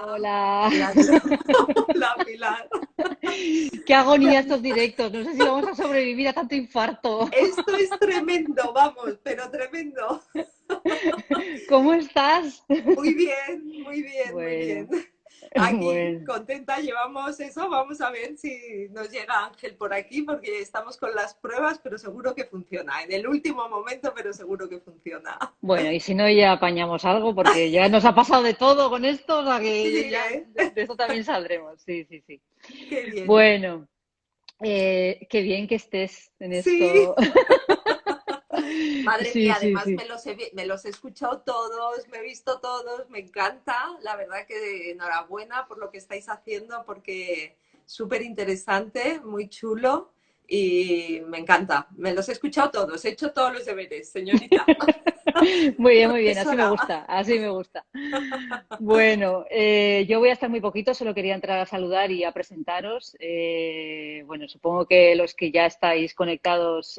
Hola, Hola. hola, hola Pilar. Qué agonía estos directos. No sé si vamos a sobrevivir a tanto infarto. Esto es tremendo, vamos, pero tremendo. ¿Cómo estás? Muy bien, muy bien, muy bien. Bueno, Aquí, bueno. contenta, llevamos eso. Vamos a ver si nos llega Ángel por aquí, porque estamos con las pruebas, pero seguro que funciona. En el último momento, pero seguro que funciona. Bueno, y si no, ya apañamos algo, porque ya nos ha pasado de todo con esto, o sea que Sí, ya ¿eh? de esto también saldremos. Sí, sí, sí. Qué bien. Bueno, qué bien que estés en Sí. esto. Madre Sí, mía, sí, además sí. me los he escuchado todos, me he visto todos, me encanta. La verdad que enhorabuena por lo que estáis haciendo porque súper interesante, muy chulo y me encanta. Me los he escuchado todos, he hecho todos los deberes, señorita Muy bien, así me profesora. gusta, así me gusta. Bueno, yo voy a estar muy poquito, solo quería entrar a saludar y a presentaros. Bueno, supongo que los que ya estáis conectados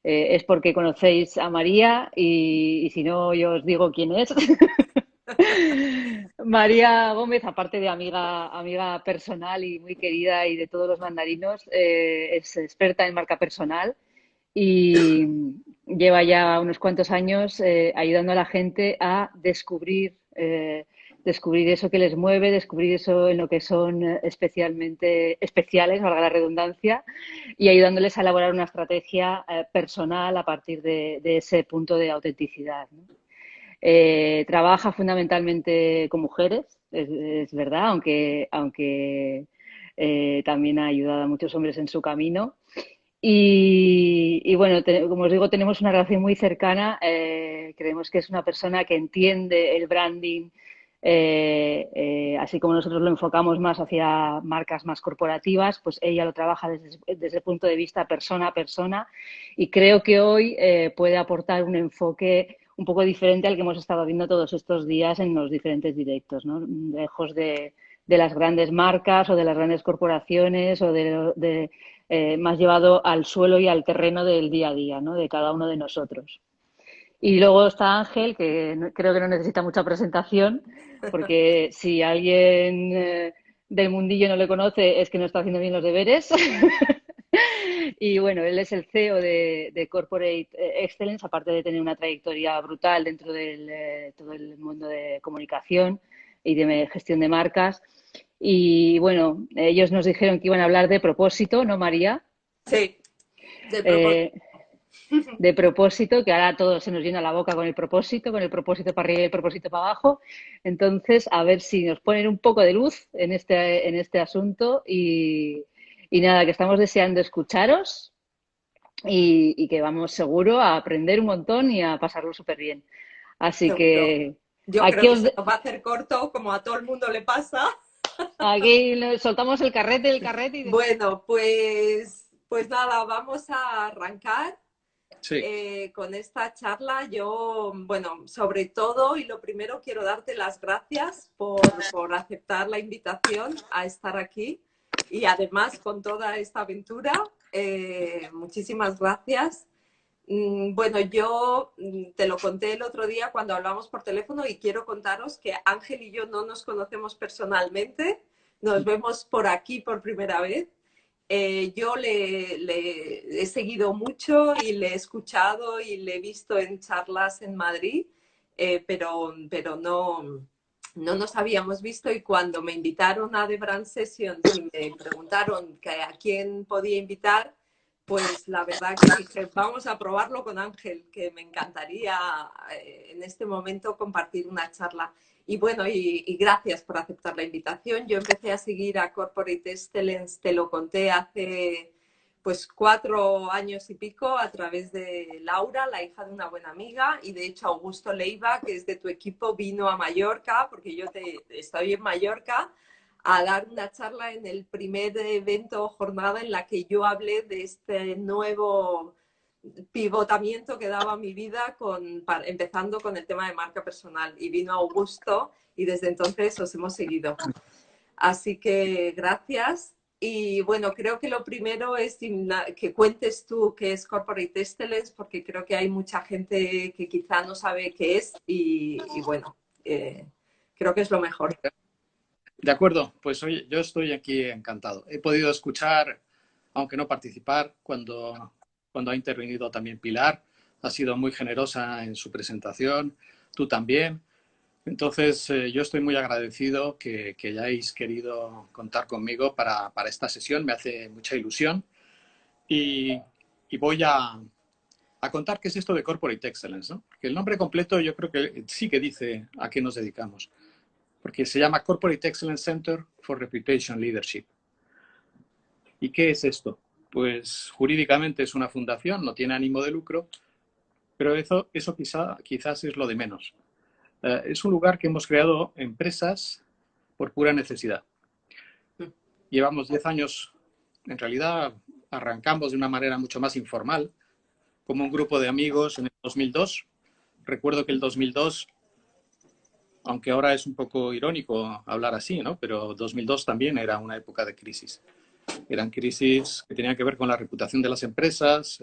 es porque conocéis a María y si no, yo os digo quién es. María Gómez, aparte de amiga personal y muy querida y de todos los mandarinos, es experta en marca personal y lleva ya unos cuantos años ayudando a la gente a descubrir eso que les mueve, descubrir eso en lo que son especialmente especiales, valga la redundancia, y ayudándoles a elaborar una estrategia personal a partir de ese punto de autenticidad, ¿no? Trabaja fundamentalmente con mujeres, es verdad, aunque también ha ayudado a muchos hombres en su camino. Y bueno, como os digo, tenemos una relación muy cercana. Creemos que es una persona que entiende el branding, así como nosotros lo enfocamos más hacia marcas más corporativas, pues ella lo trabaja desde el punto de vista persona a persona y creo que hoy puede aportar un enfoque un poco diferente al que hemos estado viendo todos estos días en los diferentes directos, ¿no? Lejos de las grandes marcas o de las grandes corporaciones o más llevado al suelo y al terreno del día a día, ¿no? De cada uno de nosotros. Y luego está Ángel, que creo que no necesita mucha presentación, porque si alguien del mundillo no le conoce es que no está haciendo bien los deberes. Y bueno, él es el CEO de Corporate Excellence, aparte de tener una trayectoria brutal dentro de todo el mundo de comunicación y de gestión de marcas. Y bueno, ellos nos dijeron que iban a hablar de propósito, ¿no, María? Sí, de propósito. Eh, de propósito, que ahora todo se nos llena la boca con el propósito para arriba y el propósito para abajo. Entonces, a ver si nos ponen un poco de luz en este asunto y nada, que estamos deseando escucharos y que vamos seguro a aprender un montón y a pasarlo súper bien. Así Seguro. que Yo aquí, creo que se nos va a hacer corto, como a todo el mundo le pasa. aquí soltamos el carrete y después... Bueno, pues nada, vamos a arrancar Sí, con esta charla. Yo, bueno, sobre todo y lo primero quiero darte las gracias por aceptar la invitación a estar aquí y además con toda esta aventura. Muchísimas gracias. Bueno, yo te lo conté el otro día cuando hablamos por teléfono y quiero contaros que Ángel y yo no nos conocemos personalmente, nos vemos por aquí por primera vez. Yo le he seguido mucho y le he escuchado y le he visto en charlas en Madrid, pero no nos habíamos visto y cuando me invitaron a The Brand Sessions y me preguntaron que a quién podía invitar, pues la verdad que dije, vamos a probarlo con Ángel, que me encantaría en este momento compartir una charla. Y bueno, y gracias por aceptar la invitación. Yo empecé a seguir a Corporate Excellence, te lo conté hace pues 4 años y pico a través de Laura, la hija de una buena amiga, y de hecho Augusto Leiva, que es de tu equipo, vino a Mallorca, porque yo estoy en Mallorca, a dar una charla en el primer evento o jornada en la que yo hablé de este nuevo pivotamiento que daba mi vida empezando con el tema de marca personal. Y vino Augusto y desde entonces os hemos seguido. Así que gracias. Y bueno, creo que lo primero es que cuentes tú qué es Corporate Excellence, porque creo que hay mucha gente que quizá no sabe qué es y bueno, Creo que es lo mejor. De acuerdo, pues oye, yo estoy aquí encantado. He podido escuchar, aunque no participar, cuando ha intervenido también Pilar. Ha sido muy generosa en su presentación, tú también. Entonces, yo estoy muy agradecido que hayáis querido contar conmigo para esta sesión. Me hace mucha ilusión y, y voy a contar qué es esto de Corporate Excellence, ¿no? Porque el nombre completo yo creo que sí que dice a qué nos dedicamos, porque se llama Corporate Excellence Center for Reputation Leadership. ¿Y qué es esto? Pues jurídicamente es una fundación, no tiene ánimo de lucro, pero eso quizás es lo de menos. Es un lugar que hemos creado empresas por pura necesidad. Llevamos 10 años, en realidad arrancamos de una manera mucho más informal, como un grupo de amigos en el 2002. Recuerdo que el 2002, aunque ahora es un poco irónico hablar así, ¿no? Pero 2002 también era una época de crisis. Eran crisis que tenían que ver con la reputación de las empresas.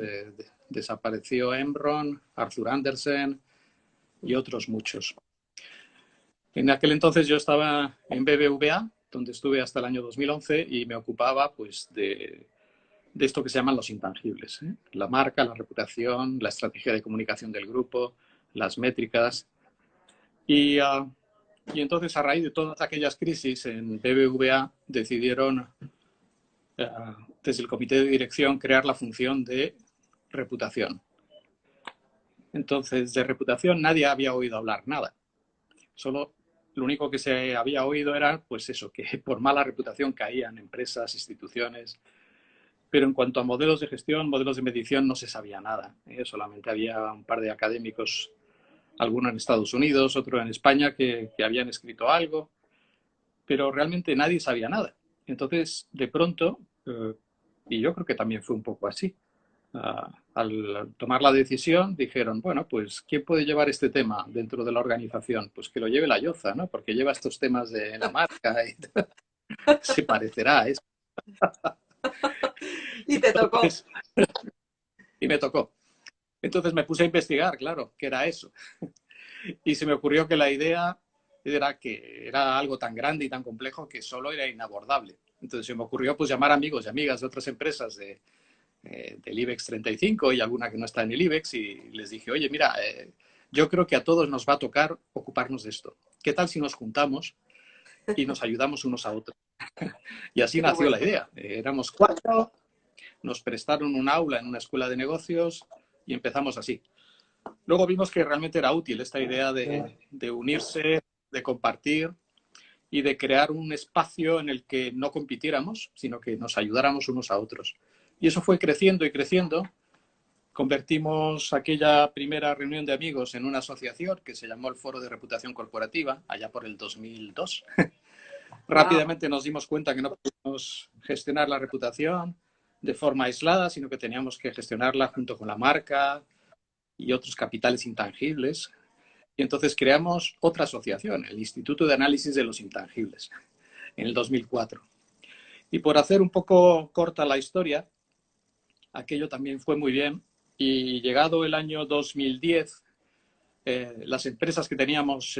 Desapareció Enron, Arthur Andersen y otros muchos. En aquel entonces yo estaba en BBVA, donde estuve hasta el año 2011 y me ocupaba pues de esto que se llaman los intangibles, ¿eh? La marca, la reputación, la estrategia de comunicación del grupo, las métricas. Y entonces, a raíz de todas aquellas crisis en BBVA, decidieron desde el comité de dirección crear la función de reputación. Entonces, de reputación nadie había oído hablar nada. Solo lo único que se había oído era, pues eso, que por mala reputación caían empresas, instituciones. Pero en cuanto a modelos de gestión, modelos de medición, no se sabía nada. Solamente había un par de académicos, alguno en Estados Unidos, otro en España, que habían escrito algo, pero realmente nadie sabía nada. Entonces, de pronto, y yo creo que también fue un poco así, al tomar la decisión dijeron, bueno, pues ¿quién puede llevar este tema dentro de la organización? Pues que lo lleve la Yoza, ¿no? Porque lleva estos temas de la marca y se parecerá a eso. Y te tocó. Y me tocó. Entonces me puse a investigar, claro, qué era eso. Y se me ocurrió que la idea era que era algo tan grande y tan complejo que solo era inabordable. Entonces se me ocurrió pues llamar amigos y amigas de otras empresas del IBEX 35 y alguna que no está en el IBEX y les dije, oye, mira, yo creo que a todos nos va a tocar ocuparnos de esto. ¿Qué tal si nos juntamos y nos ayudamos unos a otros? Y así nació la idea. Éramos 4, nos prestaron un aula en una escuela de negocios y empezamos así. Luego vimos que realmente era útil esta idea de unirse, de compartir y de crear un espacio en el que no compitiéramos, sino que nos ayudáramos unos a otros. Y eso fue creciendo y creciendo. Convertimos aquella primera reunión de amigos en una asociación que se llamó el Foro de Reputación Corporativa, allá por el 2002. Rápidamente nos dimos cuenta que no podíamos gestionar la reputación de forma aislada, sino que teníamos que gestionarla junto con la marca y otros capitales intangibles. Y entonces creamos otra asociación, el Instituto de Análisis de los Intangibles, en el 2004. Y por hacer un poco corta la historia, aquello también fue muy bien. Y llegado el año 2010, las empresas que teníamos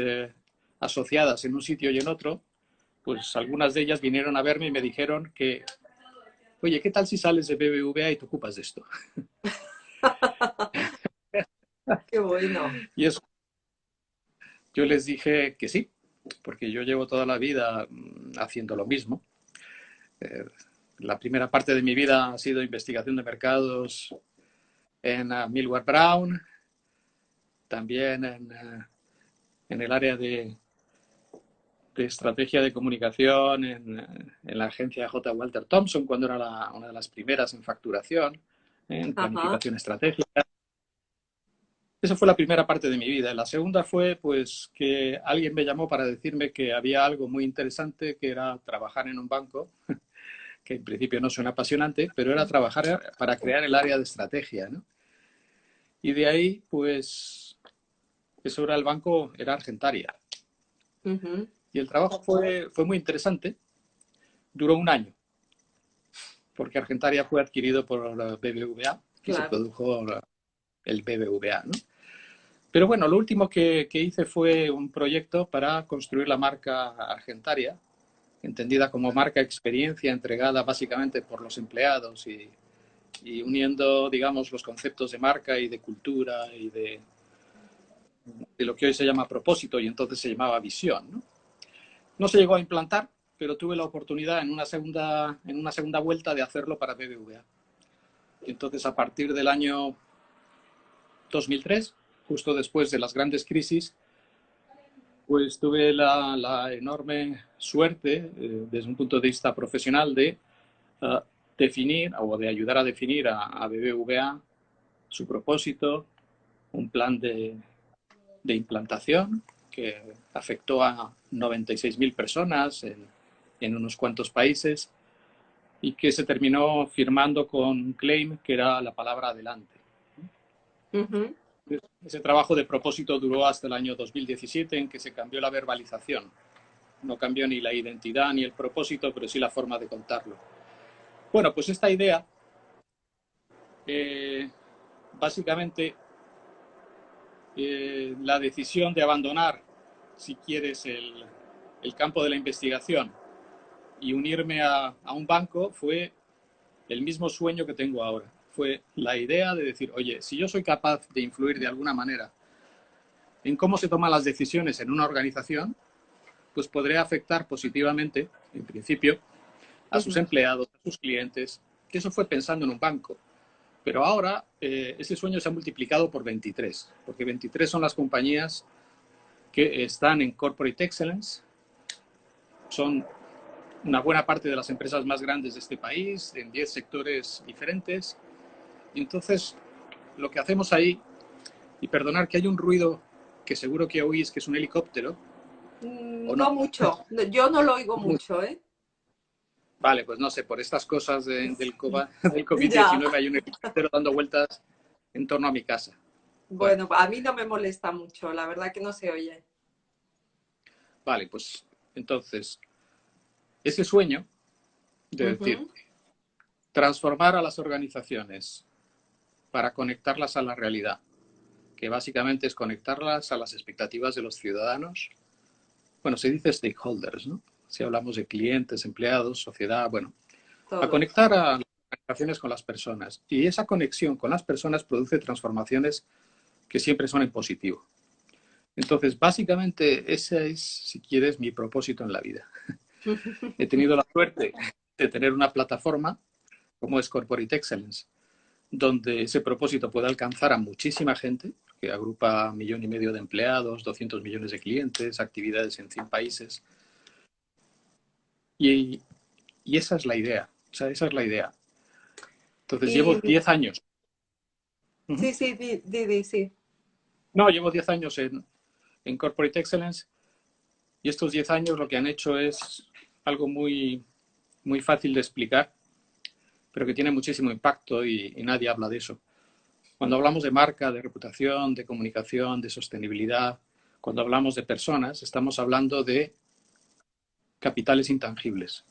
asociadas en un sitio y en otro, pues algunas de ellas vinieron a verme y me dijeron que, oye, ¿qué tal si sales de BBVA y te ocupas de esto? Qué bueno. Y eso, yo les dije que sí, porque yo llevo toda la vida haciendo lo mismo. La primera parte de mi vida ha sido investigación de mercados en Millward Brown, también en el área de estrategia de comunicación en la agencia J. Walter Thompson, cuando era una de las primeras en facturación, en planificación estratégica. Esa fue la primera parte de mi vida. La segunda fue pues que alguien me llamó para decirme que había algo muy interesante, que era trabajar en un banco, que en principio no suena apasionante, pero era trabajar para crear el área de estrategia, ¿no? Y de ahí, pues, eso era el banco, era Argentaria. Y el trabajo fue muy interesante. Duró un año, porque Argentaria fue adquirido por BBVA y se produjo el BBVA, ¿no? Pero bueno, lo último que hice fue un proyecto para construir la marca Argentaria, entendida como marca experiencia entregada básicamente por los empleados y uniendo, digamos, los conceptos de marca y de cultura y de lo que hoy se llama propósito y entonces se llamaba visión, ¿no? No se llegó a implantar, pero tuve la oportunidad en una segunda vuelta de hacerlo para BBVA. Entonces, a partir del año 2003, justo después de las grandes crisis, pues tuve la enorme suerte, desde un punto de vista profesional, de definir o de ayudar a definir a BBVA su propósito, un plan de implantación que afectó a 96.000 personas en unos cuantos países y que se terminó firmando con un claim que era la palabra adelante. Ujú. Ese trabajo de propósito duró hasta el año 2017 en que se cambió la verbalización. No cambió ni la identidad ni el propósito, pero sí la forma de contarlo. Bueno, pues esta idea básicamente la decisión de abandonar, si quieres, el campo de la investigación y unirme a un banco fue el mismo sueño que tengo ahora. Fue la idea de decir, oye, si yo soy capaz de influir de alguna manera en cómo se toman las decisiones en una organización, pues podré afectar positivamente, en principio, a sus empleados, a sus clientes, que eso fue pensando en un banco. Pero ahora ese sueño se ha multiplicado por 23, porque 23 son las compañías que están en Corporate Excellence, son una buena parte de las empresas más grandes de este país, en 10 sectores diferentes. Y entonces, lo que hacemos ahí, y perdonar que hay un ruido que seguro que oís que es un helicóptero, ¿o No no? mucho, yo no lo oigo mucho, ¿eh? Vale, pues no sé, por estas cosas del Ya, COVID-19 hay un helicóptero dando vueltas en torno a mi casa. Bueno, bueno, a mí no me molesta mucho, la verdad que no se oye. vale, pues entonces, ese sueño de decir, Ujú. transformar a las organizaciones para conectarlas a la realidad, que básicamente es conectarlas a las expectativas de los ciudadanos. Bueno, se dice stakeholders, ¿no? Si hablamos de clientes, empleados, sociedad, bueno, a Todos. conectar a las organizaciones con las personas. Y esa conexión con las personas produce transformaciones que siempre son en positivo. Entonces, básicamente, ese es, si quieres, mi propósito en la vida. He tenido la suerte de tener una plataforma como es Corporate Excellence, donde ese propósito puede alcanzar a muchísima gente, que agrupa 1,5 millones de empleados, 200 millones de clientes, actividades en 100 países. Y, y esa es la idea. O sea, esa es la idea. Entonces, llevo Y 10 años. sí, sí, sí. No, llevo 10 años en Corporate Excellence y estos 10 años lo que han hecho es algo muy, muy fácil de explicar, pero que tiene muchísimo impacto y nadie habla de eso. Cuando hablamos de marca, de reputación, de comunicación, de sostenibilidad, cuando hablamos de personas, estamos hablando de capitales intangibles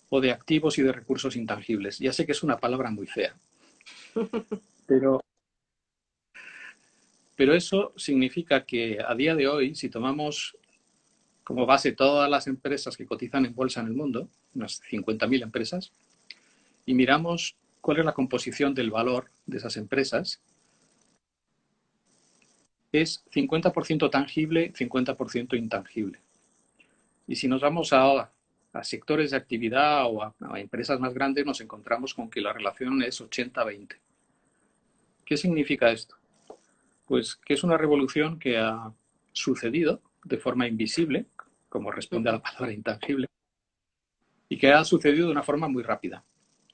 o de activos y de recursos intangibles. Ya sé que es una palabra muy fea, pero, pero eso significa que a día de hoy, si tomamos como base todas las empresas que cotizan en bolsa en el mundo, unas 50.000 empresas, y miramos cuál es la composición del valor de esas empresas, es 50% tangible, 50% intangible. Y si nos vamos a sectores de actividad o a empresas más grandes, nos encontramos con que la relación es 80-20. ¿Qué significa esto? Pues que es una revolución que ha sucedido de forma invisible, como responde a la palabra intangible, y que ha sucedido de una forma muy rápida.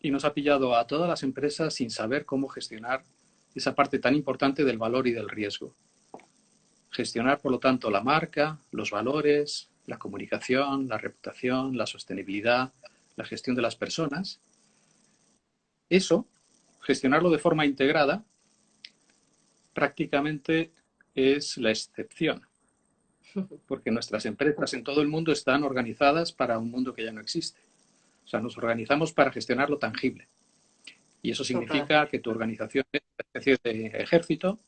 Y nos ha pillado a todas las empresas sin saber cómo gestionar esa parte tan importante del valor y del riesgo. Gestionar, por lo tanto, la marca, los valores, la comunicación, la reputación, la sostenibilidad, la gestión de las personas. Eso, gestionarlo de forma integrada, prácticamente es la excepción, porque nuestras empresas en todo el mundo están organizadas para un mundo que ya no existe. O sea, nos organizamos para gestionar lo tangible. Y eso Total. significa que tu organización es una especie de ejército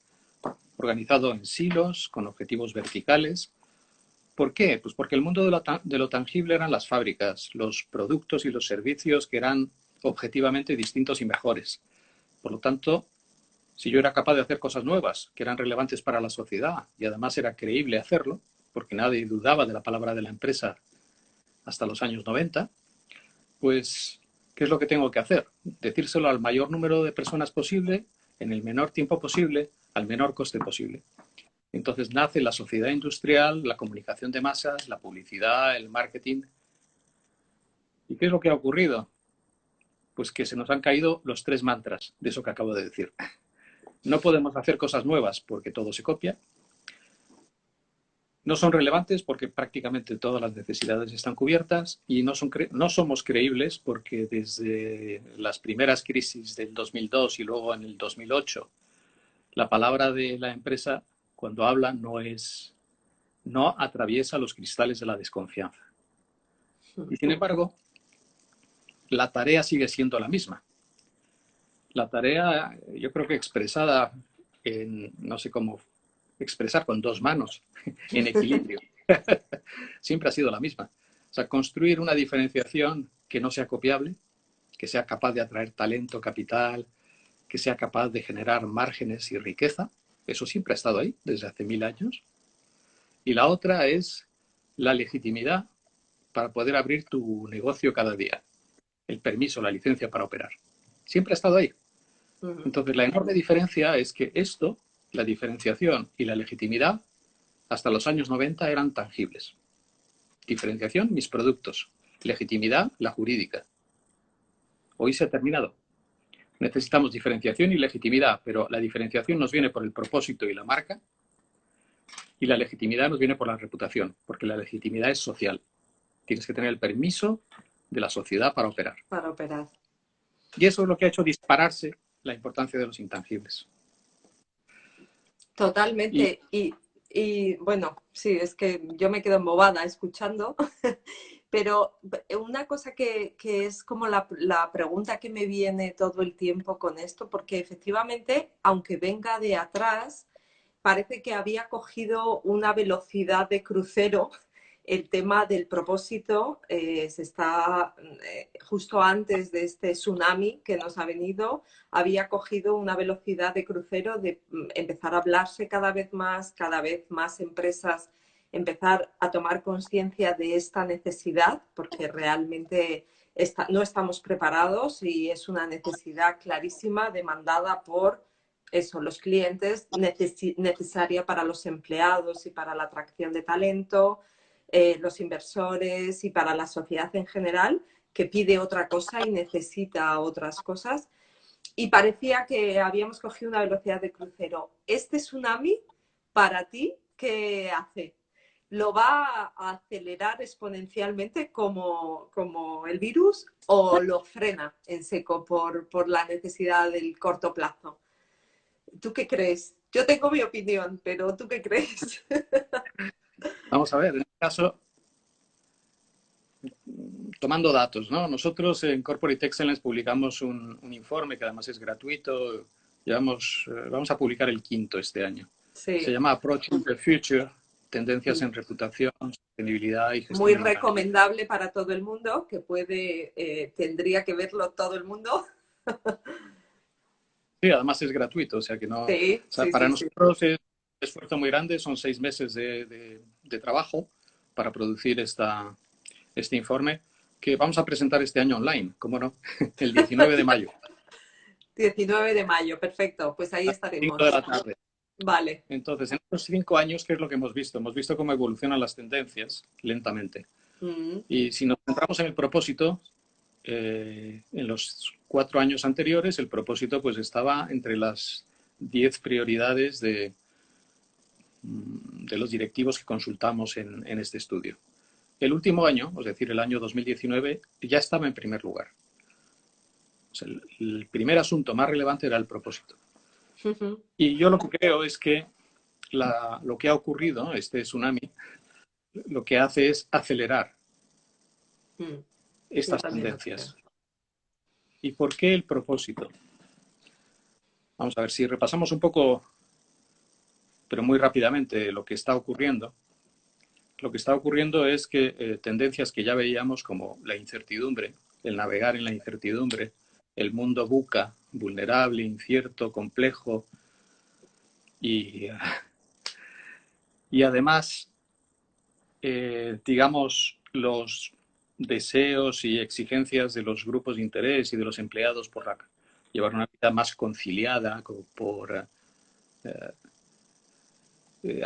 organizado en silos, con objetivos verticales. ¿Por qué? Pues porque el mundo de lo tangible eran las fábricas, los productos y los servicios que eran objetivamente distintos y mejores. Por lo tanto, si yo era capaz de hacer cosas nuevas que eran relevantes para la sociedad y además era creíble hacerlo, porque nadie dudaba de la palabra de la empresa hasta los años 90, pues, ¿qué es lo que tengo que hacer? Decírselo al mayor número de personas posible, en el menor tiempo posible, al menor coste posible. Entonces nace la sociedad industrial, la comunicación de masas, la publicidad, el marketing. ¿Y qué es lo que ha ocurrido? Pues que se nos han caído los 3 mantras de eso que acabo de decir. No podemos hacer cosas nuevas porque todo se copia. No son relevantes porque prácticamente todas las necesidades están cubiertas y no somos creíbles porque desde las primeras crisis del 2002 y luego en el 2008, la palabra de la empresa cuando habla no atraviesa los cristales de la desconfianza. Y sin embargo, la tarea sigue siendo la misma. La tarea, yo creo que expresada en, no sé cómo expresar con 2 manos, en equilibrio, siempre ha sido la misma. O sea, construir una diferenciación que no sea copiable, que sea capaz de atraer talento, capital, que sea capaz de generar márgenes y riqueza. Eso siempre ha estado ahí desde hace 1000 años. Y la otra es la legitimidad para poder abrir tu negocio cada día. El permiso, la licencia para operar. Siempre ha estado ahí. Entonces, la enorme diferencia es que esto, la diferenciación y la legitimidad, hasta los años 90 eran tangibles. Diferenciación, mis productos. Legitimidad, la jurídica. Hoy se ha terminado. Necesitamos diferenciación y legitimidad, pero la diferenciación nos viene por el propósito y la marca y la legitimidad nos viene por la reputación, porque la legitimidad es social. Tienes que tener el permiso de la sociedad para operar. Para operar. Y eso es lo que ha hecho dispararse la importancia de los intangibles. Totalmente. Y bueno, sí, es que yo me quedo embobada escuchando, pero una cosa que es como la pregunta que me viene todo el tiempo con esto, porque efectivamente, aunque venga de atrás, parece que había cogido una velocidad de crucero. El tema del propósito se está justo antes de este tsunami que nos ha venido, había cogido una velocidad de crucero de empezar a hablarse cada vez más empresas empezar a tomar conciencia de esta necesidad, porque realmente no estamos preparados y es una necesidad clarísima demandada por eso, los clientes, necesaria para los empleados y para la atracción de talento, los inversores y para la sociedad en general, que pide otra cosa y necesita otras cosas. Y parecía que habíamos cogido una velocidad de crucero. ¿Este tsunami, para ti, qué hace? ¿Lo va a acelerar exponencialmente como el virus o lo frena en seco por la necesidad del corto plazo? ¿Tú qué crees? Yo tengo mi opinión, pero ¿tú qué crees? Vamos a ver, en este caso, tomando datos, ¿no? Nosotros en Corporate Excellence publicamos un informe que además es gratuito. Vamos a publicar el 5º este año. Sí. Se llama Approaching the Future, tendencias en reputación, sostenibilidad y gestión. Muy recomendable para todo el mundo, que tendría que verlo todo el mundo. Sí, además es gratuito, o sea que no... Sí, o sea, sí, para sí, nosotros sí. Es un esfuerzo muy grande, son 6 meses de trabajo para producir este informe que vamos a presentar este año online, ¿cómo no? El 19 de mayo. 19 de mayo, perfecto, pues ahí estaremos. 5 de la tarde. Vale. Entonces, en estos 5 años, ¿qué es lo que hemos visto? Hemos visto cómo evolucionan las tendencias lentamente. Y si nos centramos en el propósito, en los 4 años anteriores, el propósito pues estaba entre las 10 prioridades de los directivos que consultamos en este estudio. El último año, es decir, el año 2019, ya estaba en primer lugar. O sea, el primer asunto más relevante era el propósito. Y yo lo que creo es que lo que ha ocurrido, este tsunami, lo que hace es acelerar estas tendencias. ¿Y por qué el propósito? Vamos a ver, si repasamos un poco pero muy rápidamente lo que está ocurriendo es que tendencias que ya veíamos como la incertidumbre, el navegar en la incertidumbre, el mundo VUCA, vulnerable, incierto, complejo y además, digamos, los deseos y exigencias de los grupos de interés y de los empleados por llevar una vida más conciliada, por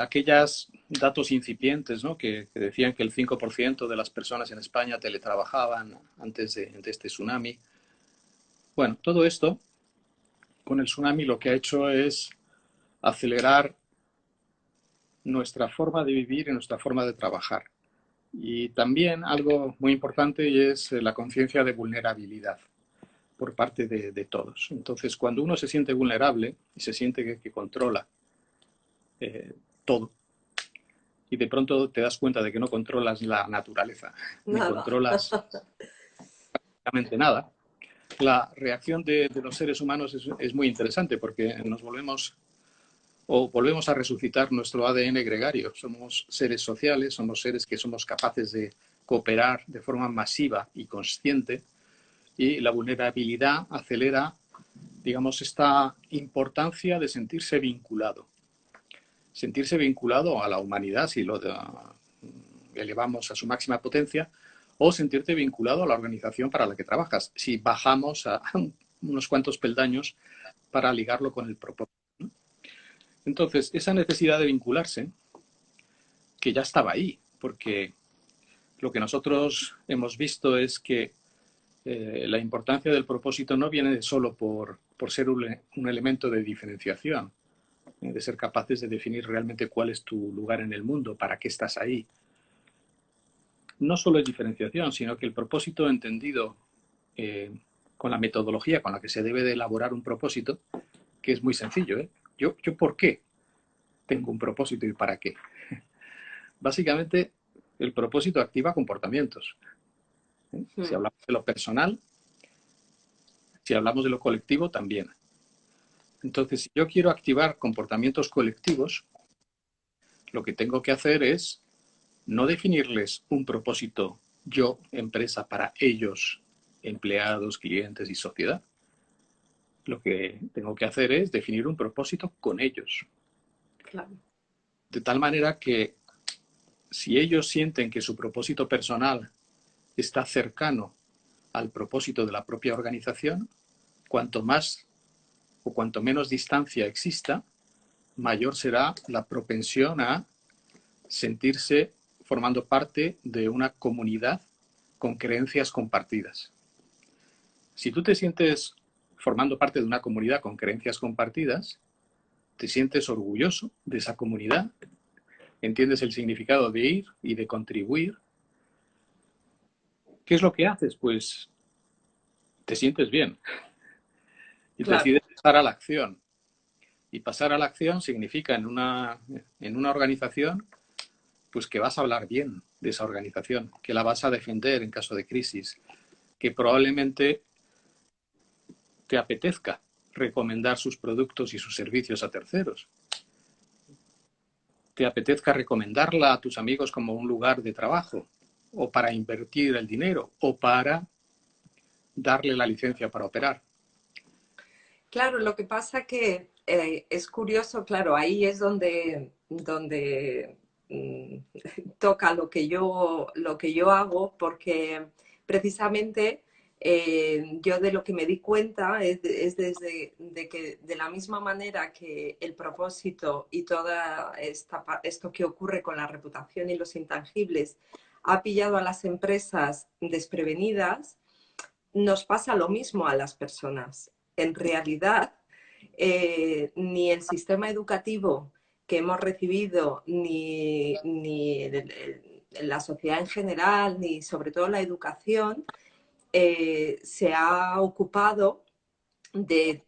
aquellos datos incipientes, ¿no? que decían que el 5% de las personas en España teletrabajaban antes de este tsunami. Bueno, todo esto, con el tsunami lo que ha hecho es acelerar nuestra forma de vivir y nuestra forma de trabajar. Y también algo muy importante es la conciencia de vulnerabilidad por parte de todos. Entonces, cuando uno se siente vulnerable y se siente que controla todo, y de pronto te das cuenta de que no controlas la naturaleza, ni controlas prácticamente nada, la reacción de los seres humanos es muy interesante porque volvemos a resucitar nuestro ADN gregario. Somos seres sociales, somos seres que somos capaces de cooperar de forma masiva y consciente, y la vulnerabilidad acelera, digamos, esta importancia de sentirse vinculado. Sentirse vinculado a la humanidad, si lo elevamos a su máxima potencia, o sentirte vinculado a la organización para la que trabajas, si bajamos a unos cuantos peldaños para ligarlo con el propósito. Entonces, esa necesidad de vincularse, que ya estaba ahí, porque lo que nosotros hemos visto es que la importancia del propósito no viene solo por ser un elemento de diferenciación, de ser capaces de definir realmente cuál es tu lugar en el mundo, para qué estás ahí. No solo es diferenciación, sino que el propósito entendido con la metodología con la que se debe de elaborar un propósito, que es muy sencillo, ¿eh? ¿Yo por qué tengo un propósito y para qué? Básicamente, el propósito activa comportamientos. Si hablamos de lo personal, si hablamos de lo colectivo, también. Entonces, si yo quiero activar comportamientos colectivos, lo que tengo que hacer es no definirles un propósito yo, empresa, para ellos, empleados, clientes y sociedad. Lo que tengo que hacer es definir un propósito con ellos. Claro. De tal manera que si ellos sienten que su propósito personal está cercano al propósito de la propia organización, cuanto más o cuanto menos distancia exista, mayor será la propensión a sentirse formando parte de una comunidad con creencias compartidas. Si tú te sientes formando parte de una comunidad con creencias compartidas, te sientes orgulloso de esa comunidad, entiendes el significado de ir y de contribuir. ¿Qué es lo que haces? Pues te sientes bien y Claro. decides pasar a la acción. Y pasar a la acción significa en una organización pues que vas a hablar bien de esa organización, que la vas a defender en caso de crisis, que probablemente te apetezca recomendar sus productos y sus servicios a terceros. Te apetezca recomendarla a tus amigos como un lugar de trabajo, o para invertir el dinero, o para darle la licencia para operar. Claro, lo que pasa que es curioso, claro, ahí es donde toca lo que yo hago, porque precisamente yo de lo que me di cuenta es desde de que de la misma manera que el propósito y toda esto que ocurre con la reputación y los intangibles ha pillado a las empresas desprevenidas, nos pasa lo mismo a las personas. En realidad, ni el sistema educativo que hemos recibido, ni la sociedad en general, ni sobre todo la educación, se ha ocupado de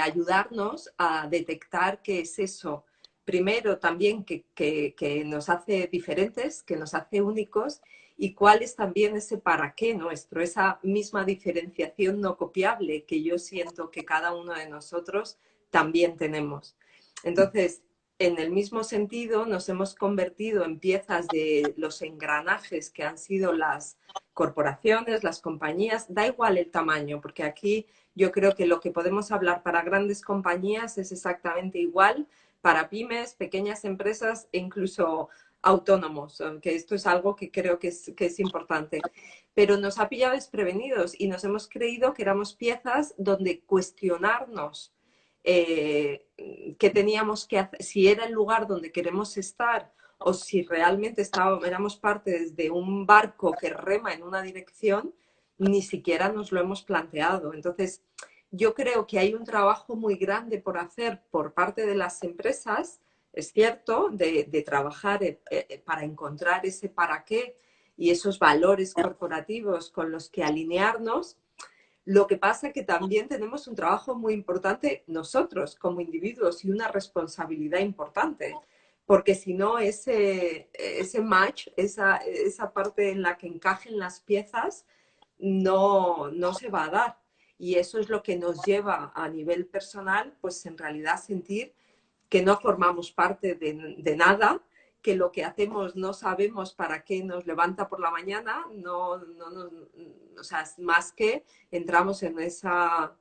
ayudarnos a detectar qué es eso. Primero, también que nos hace diferentes, que nos hace únicos, y cuál es también ese para qué nuestro, esa misma diferenciación no copiable que yo siento que cada uno de nosotros también tenemos. Entonces, en el mismo sentido, nos hemos convertido en piezas de los engranajes que han sido las corporaciones, las compañías, da igual el tamaño, porque aquí yo creo que lo que podemos hablar para grandes compañías es exactamente igual para pymes, pequeñas empresas e incluso autónomos, que esto es algo que creo que es importante. Pero nos ha pillado desprevenidos y nos hemos creído que éramos piezas donde cuestionarnos qué teníamos que hacer, si era el lugar donde queremos estar o si realmente éramos parte de un barco que rema en una dirección, ni siquiera nos lo hemos planteado. Entonces, yo creo que hay un trabajo muy grande por hacer por parte de las empresas, es cierto, de trabajar para encontrar ese para qué y esos valores corporativos con los que alinearnos. Lo que pasa es que también tenemos un trabajo muy importante nosotros como individuos y una responsabilidad importante, porque si no, ese match, esa parte en la que encajen las piezas, no se va a dar. Y eso es lo que nos lleva a nivel personal, pues en realidad sentir que no formamos parte de nada, que lo que hacemos no sabemos para qué nos levanta por la mañana, o sea, es más que entramos en esa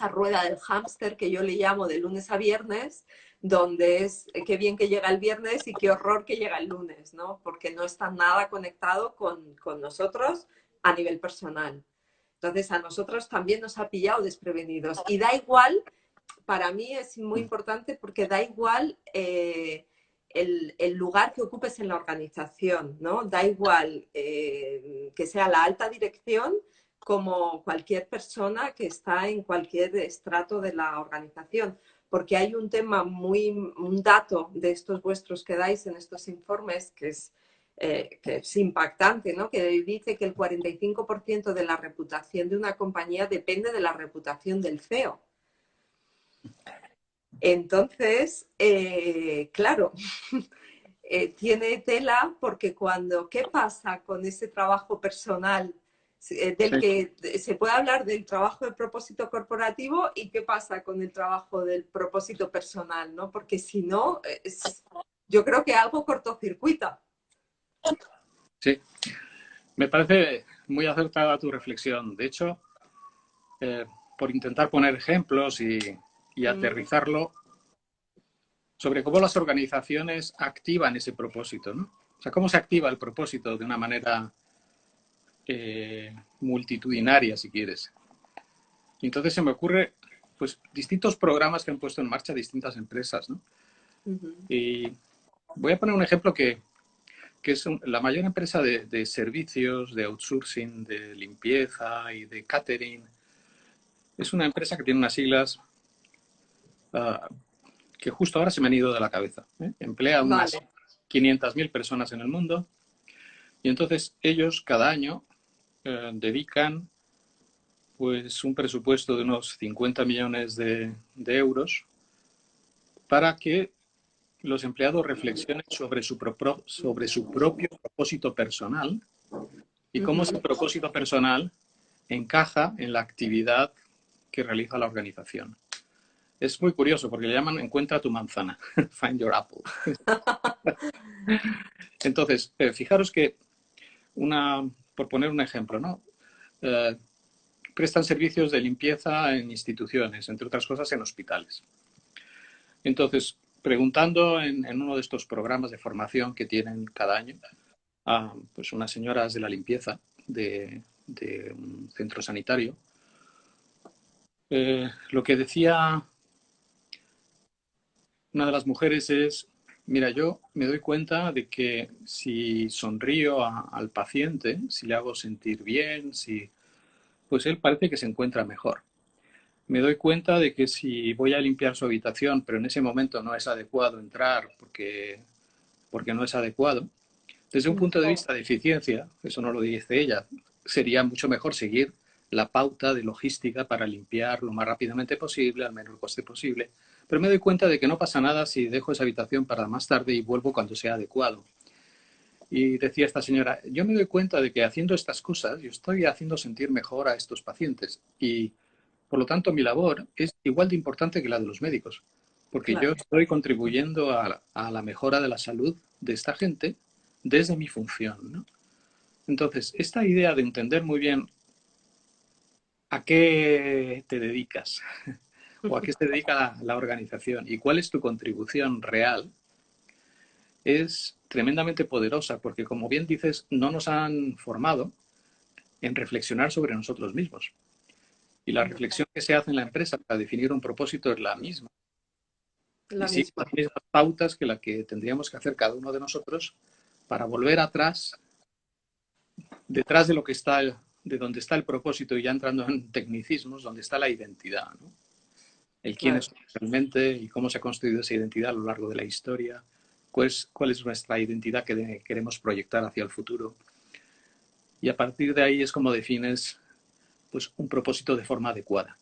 rueda del hámster que yo le llamo de lunes a viernes, donde es qué bien que llega el viernes y qué horror que llega el lunes, ¿no? Porque no está nada conectado con nosotros a nivel personal. Entonces, a nosotros también nos ha pillado desprevenidos. Y da igual, para mí es muy importante porque da igual el lugar que ocupes en la organización, ¿no? Da igual que sea la alta dirección como cualquier persona que está en cualquier estrato de la organización, porque hay un tema un dato de estos vuestros que dais en estos informes que es impactante, ¿no? Que dice que el 45% de la reputación de una compañía depende de la reputación del CEO. Entonces, claro, tiene tela porque ¿qué pasa con ese trabajo personal del que se puede hablar del trabajo de propósito corporativo y qué pasa con el trabajo del propósito personal, ¿no? Porque si no, yo creo que algo cortocircuita. Sí, me parece muy acertada tu reflexión. De hecho, por intentar poner ejemplos y aterrizarlo sobre cómo las organizaciones activan ese propósito, ¿no? O sea, cómo se activa el propósito de una manera multitudinaria, si quieres. Y entonces se me ocurre, pues, distintos programas que han puesto en marcha distintas empresas, ¿no? Y voy a poner un ejemplo que es la mayor empresa de servicios, de outsourcing, de limpieza y de catering. Es una empresa que tiene unas siglas que justo ahora se me han ido de la cabeza. Emplea unas 500.000 personas en el mundo y entonces ellos cada año dedican pues un presupuesto de unos 50 millones de euros para que los empleados reflexionen sobre su propio propósito personal y cómo ese propósito personal encaja en la actividad que realiza la organización. Es muy curioso porque le llaman encuentra tu manzana, find your apple. Entonces, fijaros que por poner un ejemplo, ¿no? Prestan servicios de limpieza en instituciones, entre otras cosas en hospitales. Entonces, preguntando en uno de estos programas de formación que tienen cada año a pues unas señoras de la limpieza de un centro sanitario, lo que decía una de las mujeres es, mira, yo me doy cuenta de que si sonrío al paciente, si le hago sentir bien, pues él parece que se encuentra mejor. Me doy cuenta de que si voy a limpiar su habitación, pero en ese momento no es adecuado entrar porque no es adecuado, desde un punto de vista de eficiencia, eso no lo dice ella, sería mucho mejor seguir la pauta de logística para limpiar lo más rápidamente posible, al menor coste posible. Pero me doy cuenta de que no pasa nada si dejo esa habitación para más tarde y vuelvo cuando sea adecuado. Y decía esta señora, yo me doy cuenta de que haciendo estas cosas, yo estoy haciendo sentir mejor a estos pacientes y, por lo tanto, mi labor es igual de importante que la de los médicos. porque yo claro, estoy contribuyendo a la mejora de la salud de esta gente desde mi función, ¿no? Entonces, esta idea de entender muy bien a qué te dedicas o a qué se dedica la organización y cuál es tu contribución real es tremendamente poderosa porque, como bien dices, no nos han formado en reflexionar sobre nosotros mismos. Y la reflexión que se hace en la empresa para definir un propósito es la misma. Y la sigue misma. las mismas pautas que la que tendríamos que hacer cada uno de nosotros para volver atrás, detrás de lo que está, de donde está el propósito y ya entrando en tecnicismos, donde está la identidad, ¿no? El quién Claro. es realmente y cómo se ha construido esa identidad a lo largo de la historia, cuál es nuestra identidad que queremos proyectar hacia el futuro. Y a partir de ahí es como defines pues, un propósito de forma adecuada.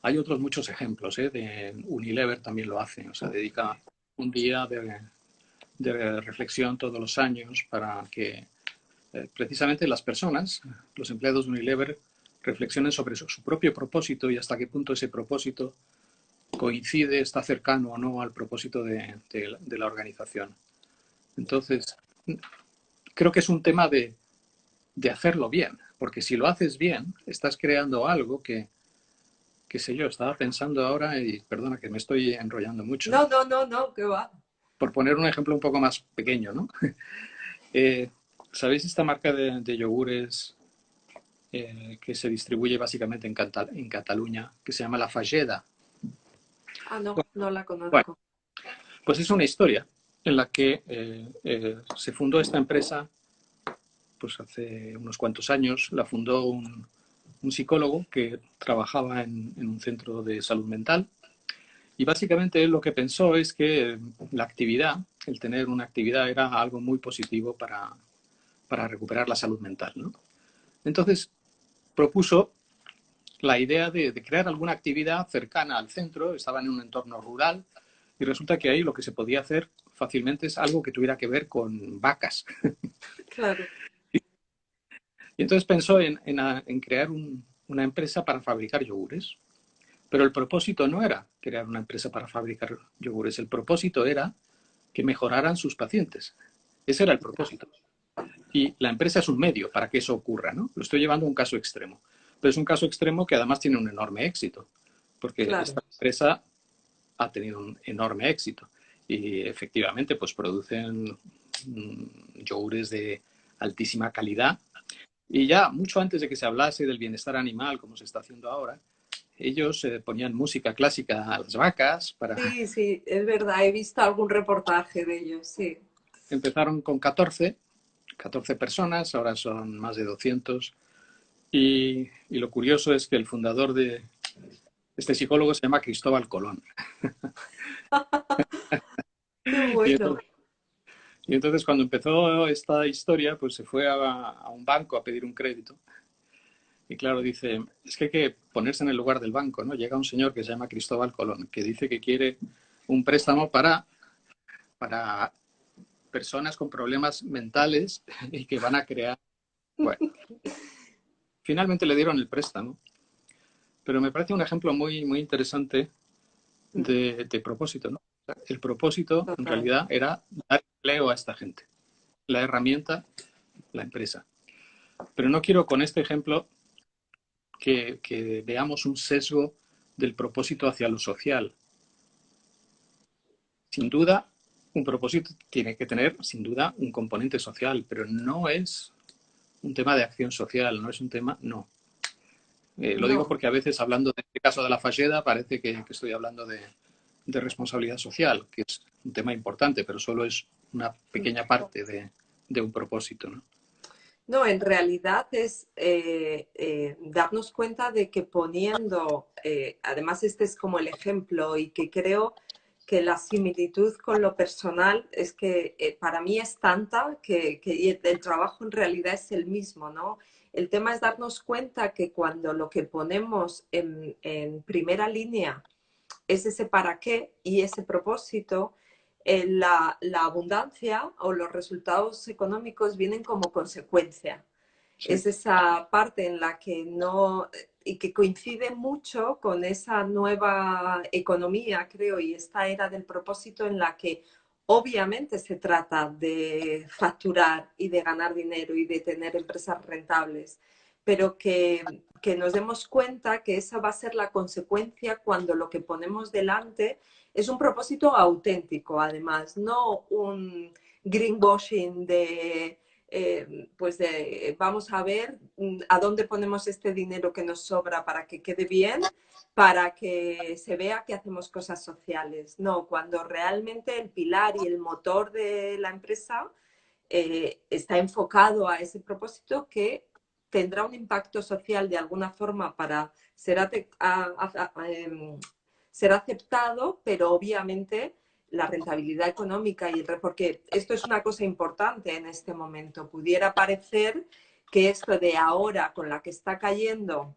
Hay otros muchos ejemplos, ¿eh? De Unilever también lo hace, o sea, dedica un día de reflexión todos los años para que precisamente las personas, los empleados de Unilever, reflexionen sobre su propio propósito y hasta qué punto ese propósito coincide, está cercano o no al propósito de la organización. Entonces, creo que es un tema de hacerlo bien, porque si lo haces bien, estás creando algo que, qué sé yo, estaba pensando ahora, y perdona que me estoy enrollando mucho, No, no, no, no, que va. por poner un ejemplo un poco más pequeño, ¿no? Eh, ¿Sabéis esta marca de yogures que se distribuye básicamente en Cataluña, que se llama La Fageda? Ah, no, no la Bueno, conozco. pues es una historia en la que se fundó esta empresa pues hace unos cuantos años. La fundó un psicólogo que trabajaba en un centro de salud mental. Y básicamente él lo que pensó es que la actividad, el tener una actividad, era algo muy positivo para recuperar la salud mental, ¿no? Entonces propuso la idea de crear alguna actividad cercana al centro, estaba en un entorno rural, y resulta que ahí lo que se podía hacer fácilmente es algo que tuviera que ver con vacas. Claro. Y entonces pensó en crear una empresa para fabricar yogures. Pero el propósito no era crear una empresa para fabricar yogures, el propósito era que mejoraran sus pacientes. Ese era el propósito. Y la empresa es un medio para que eso ocurra, ¿no? Lo estoy llevando a un caso extremo. Pero es un caso extremo que además tiene un enorme éxito, porque Claro. esta empresa ha tenido un enorme éxito. Y efectivamente, pues producen yogures de altísima calidad. Y ya mucho antes de que se hablase del bienestar animal, como se está haciendo ahora, ellos ponían música clásica a las vacas para... Sí, sí, es verdad, he visto algún reportaje de ellos, sí. Empezaron con 14 personas, ahora son más de 200. Y lo curioso es que el fundador de este psicólogo se llama Cristóbal Colón. Qué Y bueno. entonces, y entonces cuando empezó esta historia, pues se fue a un banco a pedir un crédito. Y claro, dice, es que hay que ponerse en el lugar del banco, ¿no? Llega un señor que se llama Cristóbal Colón, que dice que quiere un préstamo para personas con problemas mentales y que van a crear... Bueno, finalmente le dieron el préstamo, pero me parece un ejemplo muy, muy interesante de propósito, ¿no? El propósito en Total. realidad era dar empleo a esta gente, la herramienta, la empresa. Pero no quiero con este ejemplo que veamos un sesgo del propósito hacia lo social. Sin duda, un propósito tiene que tener, sin duda, un componente social, pero no es un tema de acción social, no es un tema, no. Lo digo No, porque a veces hablando de este caso de la Falleda parece que estoy hablando de responsabilidad social, que es un tema importante, pero solo es una pequeña parte de un propósito, ¿no? no, en realidad es darnos cuenta de que poniendo, además este es como el ejemplo y que creo que la similitud con lo personal es que para mí es tanta que el trabajo en realidad es el mismo, ¿no? El tema es darnos cuenta que cuando lo que ponemos en primera línea es ese para qué y ese propósito, la abundancia o los resultados económicos vienen como consecuencia. Sí. Es esa parte en la que no, y que coincide mucho con esa nueva economía, creo, y esta era del propósito en la que obviamente se trata de facturar y de ganar dinero y de tener empresas rentables, pero que nos demos cuenta que esa va a ser la consecuencia cuando lo que ponemos delante es un propósito auténtico, además, no un greenwashing de pues vamos a ver a dónde ponemos este dinero que nos sobra para que quede bien, para que se vea que hacemos cosas sociales. No, cuando realmente el pilar y el motor de la empresa está enfocado a ese propósito que tendrá un impacto social de alguna forma para ser aceptado, pero obviamente la rentabilidad económica porque esto es una cosa importante en este momento. Pudiera parecer que esto de ahora con la que está cayendo,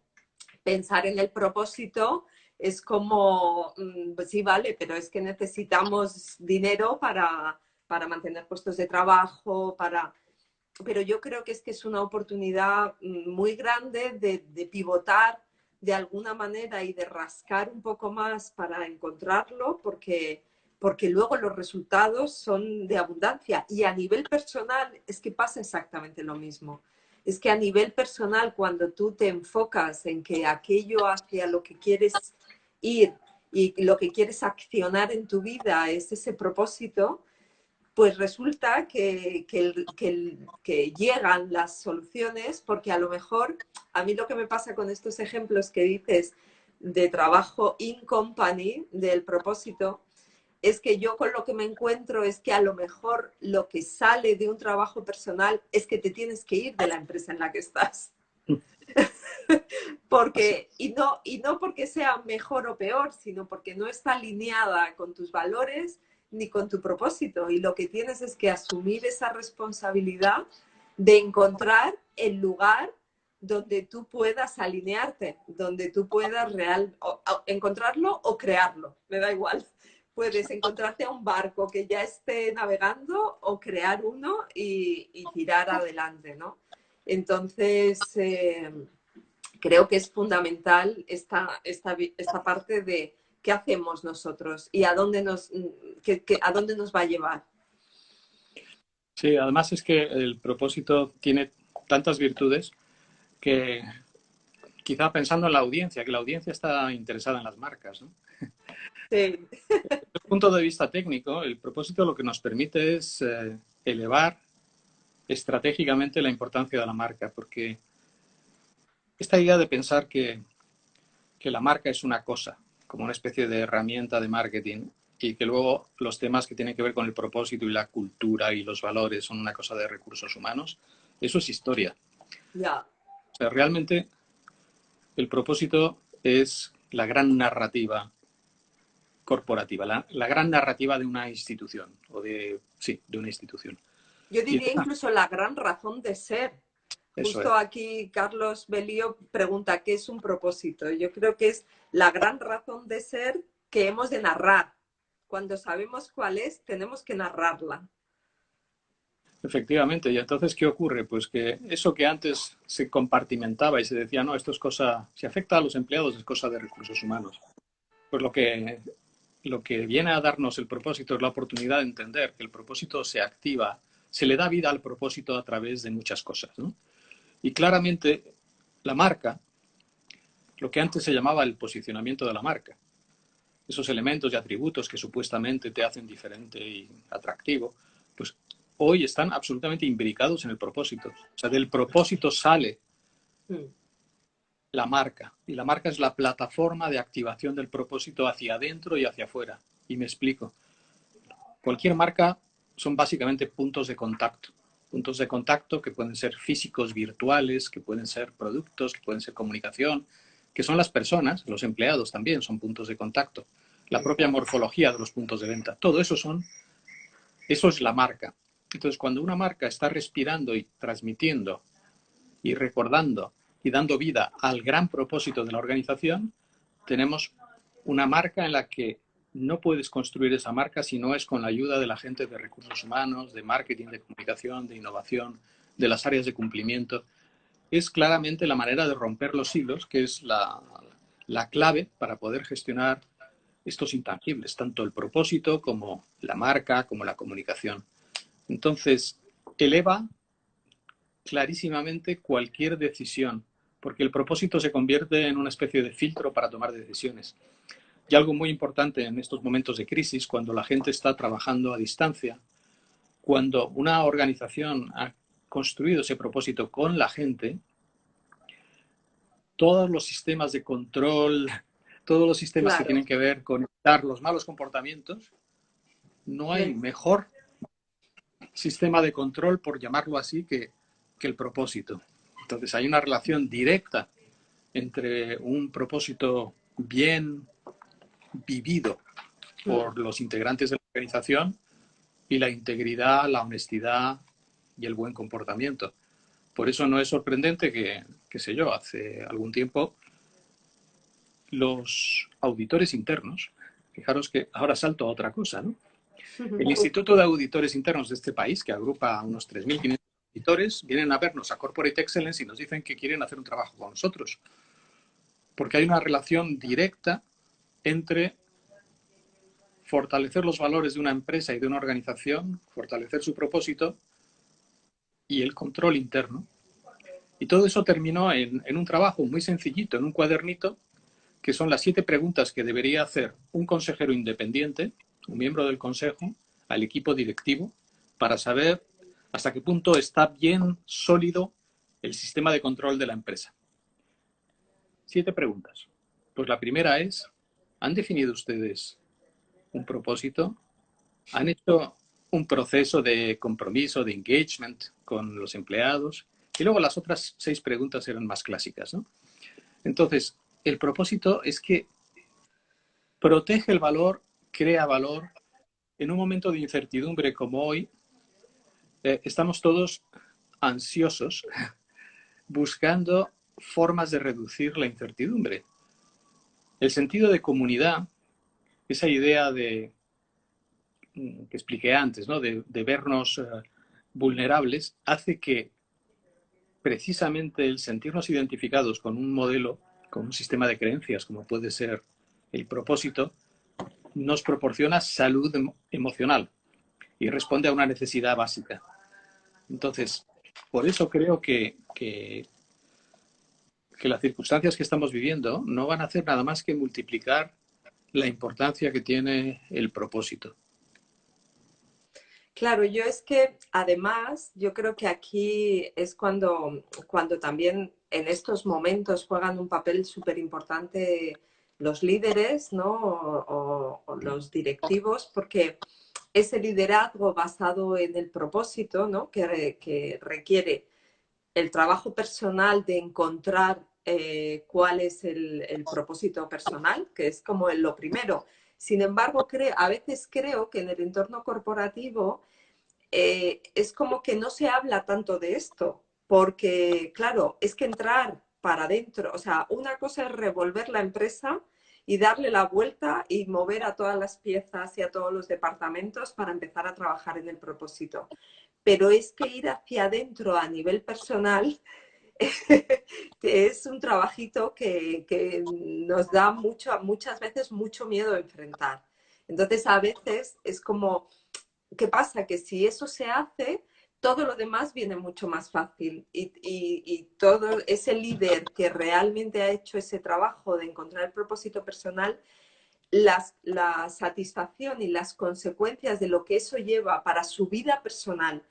pensar en el propósito es como, pues sí, vale, pero es que necesitamos dinero para mantener puestos de trabajo, pero yo creo que es una oportunidad muy grande de pivotar de alguna manera y de rascar un poco más para encontrarlo, porque luego los resultados son de abundancia. Y a nivel personal es que pasa exactamente lo mismo. Es que a nivel personal, cuando tú te enfocas en que aquello hacia lo que quieres ir y lo que quieres accionar en tu vida es ese propósito, pues resulta que llegan las soluciones, porque a lo mejor a mí lo que me pasa con estos ejemplos que dices de trabajo in company, del propósito, es que yo con lo que me encuentro es que a lo mejor lo que sale de un trabajo personal es que te tienes que ir de la empresa en la que estás. Así. Y no porque sea mejor o peor, sino porque no está alineada con tus valores ni con tu propósito. Y lo que tienes es que asumir esa responsabilidad de encontrar el lugar donde tú puedas alinearte, donde tú puedas encontrarlo o crearlo, me da igual. Puedes encontrarte a un barco que ya esté navegando o crear uno y tirar adelante, ¿no? Entonces, creo que es fundamental esta parte de qué hacemos nosotros y a dónde nos va a llevar. Sí, además es que el propósito tiene tantas virtudes que quizá pensando en la audiencia, que la audiencia está interesada en las marcas, ¿no? Sí. Desde el punto de vista técnico, el propósito lo que nos permite es elevar estratégicamente la importancia de la marca, porque esta idea de pensar que la marca es una cosa, como una especie de herramienta de marketing, y que luego los temas que tienen que ver con el propósito y la cultura y los valores son una cosa de recursos humanos, eso es historia. Ya. O sea, realmente el propósito es la gran narrativa corporativa, la gran narrativa de una institución, o de una institución. Yo Y diría entonces, incluso la gran razón de ser. eso es. Justo aquí Carlos Belío pregunta qué es un propósito. Yo creo que es la gran razón de ser que hemos de narrar. Cuando sabemos cuál es, tenemos que narrarla. Efectivamente, y entonces, ¿qué ocurre? Pues que eso que antes se compartimentaba y se decía, no, esto es cosa, si afecta a los empleados es cosa de recursos humanos. Pues lo que viene a darnos el propósito es la oportunidad de entender que el propósito se activa, se le da vida al propósito a través de muchas cosas, ¿no? Y claramente la marca, lo que antes se llamaba el posicionamiento de la marca, esos elementos y atributos que supuestamente te hacen diferente y atractivo, pues hoy están absolutamente imbricados en el propósito. O sea, del propósito sale la marca, y la marca es la plataforma de activación del propósito hacia adentro y hacia afuera. Y me explico. Cualquier marca son básicamente puntos de contacto que pueden ser físicos, virtuales, que pueden ser productos, que pueden ser comunicación, que son las personas, los empleados también son puntos de contacto, la propia morfología de los puntos de venta, todo eso es la marca. Entonces, cuando una marca está respirando y transmitiendo y recordando y dando vida al gran propósito de la organización, tenemos una marca en la que no puedes construir esa marca si no es con la ayuda de la gente de recursos humanos, de marketing, de comunicación, de innovación, de las áreas de cumplimiento. es claramente la manera de romper los hilos, que es la clave para poder gestionar estos intangibles, tanto el propósito como la marca, como la comunicación. Entonces, eleva clarísimamente cualquier decisión, porque el propósito se convierte en una especie de filtro para tomar decisiones. Y algo muy importante en estos momentos de crisis, cuando la gente está trabajando a distancia, cuando una organización ha construido ese propósito con la gente, todos los sistemas de control, todos los sistemas que Claro. tienen que ver con evitar los malos comportamientos, no hay mejor sistema de control, por llamarlo así, que el propósito. Entonces hay una relación directa entre un propósito bien vivido por los integrantes de la organización y la integridad, la honestidad y el buen comportamiento. Por eso no es sorprendente que, qué sé yo, hace algún tiempo los auditores internos, fijaros que ahora salto a otra cosa, ¿no? El Instituto de Auditores Internos de este país, que agrupa a unos 3.500 auditores, vienen a vernos a Corporate Excellence y nos dicen que quieren hacer un trabajo con nosotros. Porque hay una relación directa entre fortalecer los valores de una empresa y de una organización, fortalecer su propósito y el control interno. Y todo eso terminó en un trabajo muy sencillito, en un cuadernito, que son las 7 preguntas que debería hacer un consejero independiente, un miembro del consejo, al equipo directivo, para saber hasta qué punto está bien sólido el sistema de control de la empresa. 7 preguntas. Pues la primera es, ¿han definido ustedes un propósito? ¿Han hecho un proceso de compromiso, de engagement con los empleados? Y luego las otras 6 preguntas eran más clásicas, ¿no? Entonces, el propósito es que protege el valor, crea valor. En un momento de incertidumbre como hoy, estamos todos ansiosos buscando formas de reducir la incertidumbre. El sentido de comunidad, esa idea de que expliqué antes, ¿no? de vernos vulnerables, hace que precisamente el sentirnos identificados con un modelo, con un sistema de creencias, como puede ser el propósito, nos proporciona salud emocional y responde a una necesidad básica. Entonces, por eso creo que las circunstancias que estamos viviendo no van a hacer nada más que multiplicar la importancia que tiene el propósito. Claro, yo es que además yo creo que aquí es cuando también en estos momentos juegan un papel súper importante los líderes, ¿no? O los directivos, porque ese liderazgo basado en el propósito, ¿no? Que requiere el trabajo personal de encontrar cuál es el propósito personal, que es como lo primero. Sin embargo, a veces creo que en el entorno corporativo es como que no se habla tanto de esto, porque claro, es que entrar para adentro, o sea, una cosa es revolver la empresa y darle la vuelta y mover a todas las piezas y a todos los departamentos para empezar a trabajar en el propósito. Pero es que ir hacia adentro a nivel personal es un trabajito que nos da muchas veces mucho miedo enfrentar. Entonces, a veces es como, ¿qué pasa? Que si eso se hace, todo lo demás viene mucho más fácil y todo ese líder que realmente ha hecho ese trabajo de encontrar el propósito personal, la satisfacción y las consecuencias de lo que eso lleva para su vida personal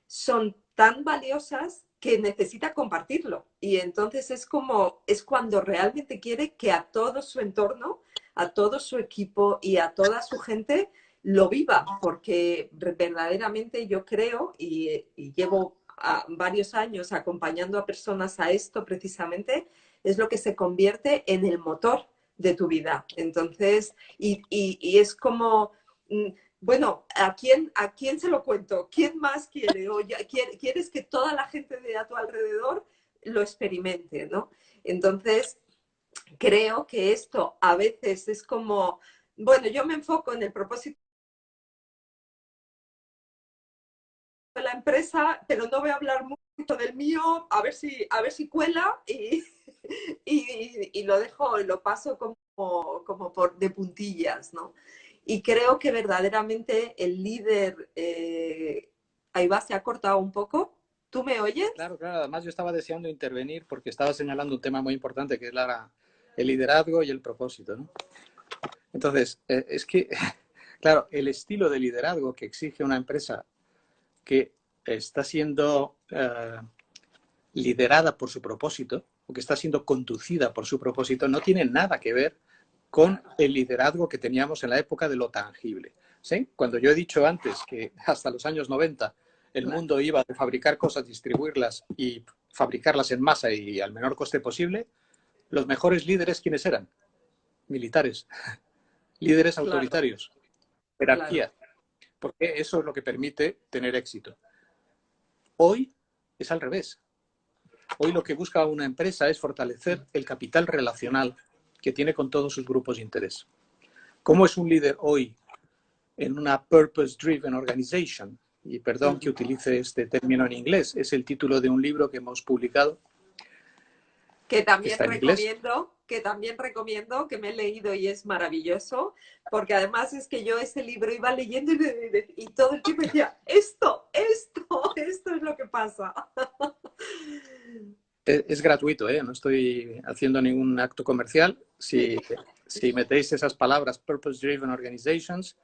son tan valiosas que necesita compartirlo. Y entonces es cuando realmente quiere que a todo su entorno, a todo su equipo y a toda su gente lo viva, porque verdaderamente yo creo y llevo varios años acompañando a personas a esto precisamente, es lo que se convierte en el motor de tu vida. Entonces, y es como bueno, a quién se lo cuento? ¿Quién más quiere? O ya, quieres que toda la gente de a tu alrededor lo experimente, ¿no? Entonces, creo que esto a veces es como, bueno, yo me enfoco en el propósito de la empresa, pero no voy a hablar mucho del mío, a ver si cuela y lo dejo, lo paso como por de puntillas, ¿no? Y creo que verdaderamente el líder, ahí va, se ha cortado un poco. ¿Tú me oyes? Claro, claro. Además, yo estaba deseando intervenir porque estaba señalando un tema muy importante que es el liderazgo y el propósito, ¿no? Entonces, es que, claro, el estilo de liderazgo que exige una empresa que está siendo liderada por su propósito o que está siendo conducida por su propósito no tiene nada que ver con el liderazgo que teníamos en la época de lo tangible. ¿Sí? Cuando yo he dicho antes que hasta los años 90 el mundo iba a fabricar cosas, distribuirlas y fabricarlas en masa y al menor coste posible, los mejores líderes, ¿quiénes eran? Militares, líderes autoritarios, jerarquía, porque eso es lo que permite tener éxito. Hoy es al revés. Hoy lo que busca una empresa es fortalecer el capital relacional que tiene con todos sus grupos de interés. ¿Cómo es un líder hoy en una purpose-driven organization? Y perdón que utilice este término en inglés, es el título de un libro que hemos publicado. Que también recomiendo, que me he leído y es maravilloso, porque además es que yo ese libro iba leyendo y todo el tiempo decía, esto es lo que pasa. Es gratuito, ¿eh? No estoy haciendo ningún acto comercial. Si metéis esas palabras, Purpose Driven Organizations,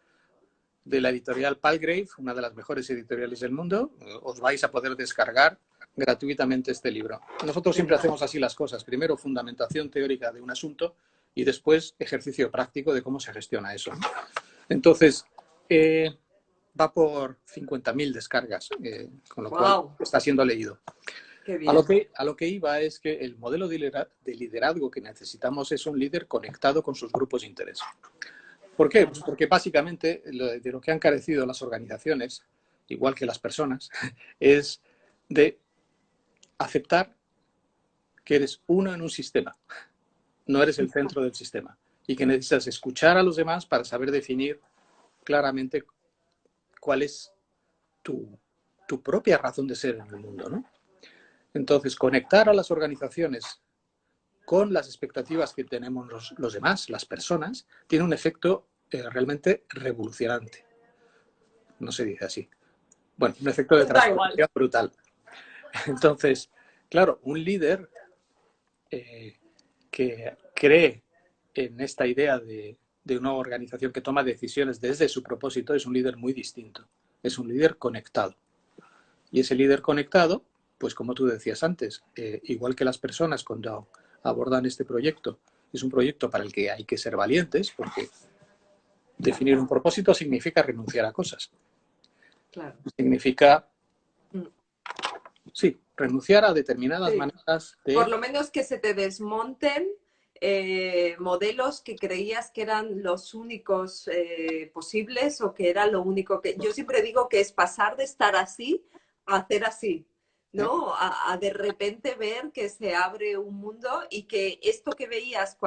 de la editorial Palgrave, una de las mejores editoriales del mundo, os vais a poder descargar gratuitamente este libro. Nosotros siempre hacemos así las cosas. Primero, fundamentación teórica de un asunto y después ejercicio práctico de cómo se gestiona eso. Entonces, va por 50.000 descargas, con lo cual está siendo leído. Qué bien. A lo que iba es que el modelo de liderazgo que necesitamos es un líder conectado con sus grupos de interés. ¿Por qué? Pues porque básicamente de lo que han carecido las organizaciones, igual que las personas, es de aceptar que eres uno en un sistema, no eres el centro del sistema y que necesitas escuchar a los demás para saber definir claramente cuál es tu propia razón de ser en el mundo, ¿no? Entonces, conectar a las organizaciones con las expectativas que tenemos los demás, las personas, tiene un efecto realmente revolucionante. No se dice así. Bueno, un efecto de transformación brutal. Entonces, claro, un líder que cree en esta idea de una organización que toma decisiones desde su propósito es un líder muy distinto. Es un líder conectado. Y ese líder conectado, pues como tú decías antes, igual que las personas cuando abordan este proyecto, es un proyecto para el que hay que ser valientes, porque definir un propósito significa renunciar a cosas. Claro. Significa, sí, renunciar a determinadas maneras de... Por lo menos que se te desmonten modelos que creías que eran los únicos posibles o que era lo único que... Yo siempre digo que es pasar de estar así a hacer así, ¿no? A de repente ver que se abre un mundo y que esto que veías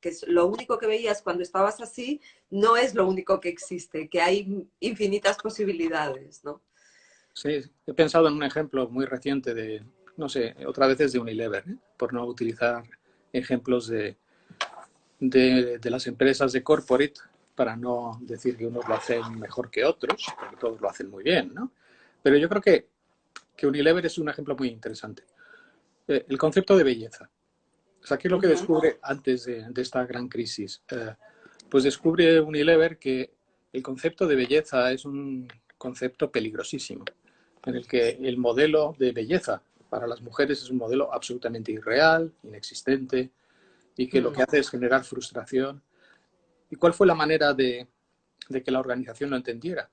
que es lo único que veías cuando estabas así, no es lo único que existe, que hay infinitas posibilidades, ¿no? Sí, he pensado en un ejemplo muy reciente de, no sé, otra vez es de Unilever, por no utilizar ejemplos de las empresas de corporate, para no decir que unos lo hacen mejor que otros, porque todos lo hacen muy bien, ¿no? Pero yo creo que Unilever es un ejemplo muy interesante. El concepto de belleza. O sea, ¿qué es lo que descubre antes de esta gran crisis? Pues descubre Unilever que el concepto de belleza es un concepto peligrosísimo, en el que el modelo de belleza para las mujeres es un modelo absolutamente irreal, inexistente, y que lo que hace es generar frustración. ¿Y cuál fue la manera de que la organización lo entendiera?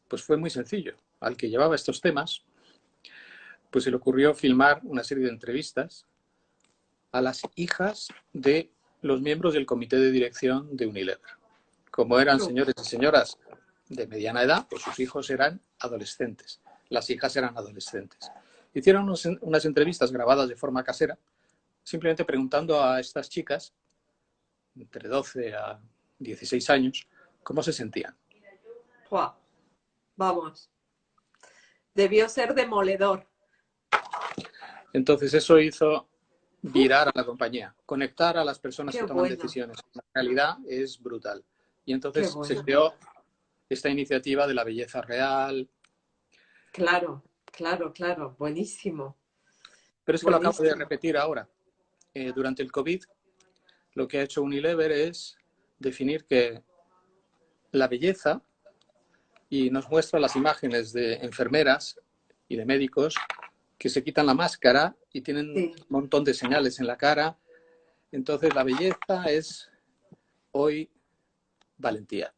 Pues fue muy sencillo. Al que llevaba estos temas, pues se le ocurrió filmar una serie de entrevistas a las hijas de los miembros del comité de dirección de Unilever. Como eran señores y señoras de mediana edad, pues sus hijos eran adolescentes, las hijas eran adolescentes. Hicieron unas entrevistas grabadas de forma casera, simplemente preguntando a estas chicas, entre 12 a 16 años, cómo se sentían. Wow. Vamos. Debió ser demoledor. Entonces eso hizo virar a la compañía, conectar a las personas Qué que toman bueno, decisiones. La realidad es brutal. Y qué entonces se bueno. creó esta iniciativa de la belleza real. Claro, claro, claro. Buenísimo, Pero es que lo acabo de buenísimo. repetir ahora. Durante el COVID, lo que ha hecho Unilever es definir que la belleza, y nos muestra las imágenes de enfermeras y de médicos que se quitan la máscara y tienen un Sí, montón de señales en la cara. Entonces la belleza es hoy valentía.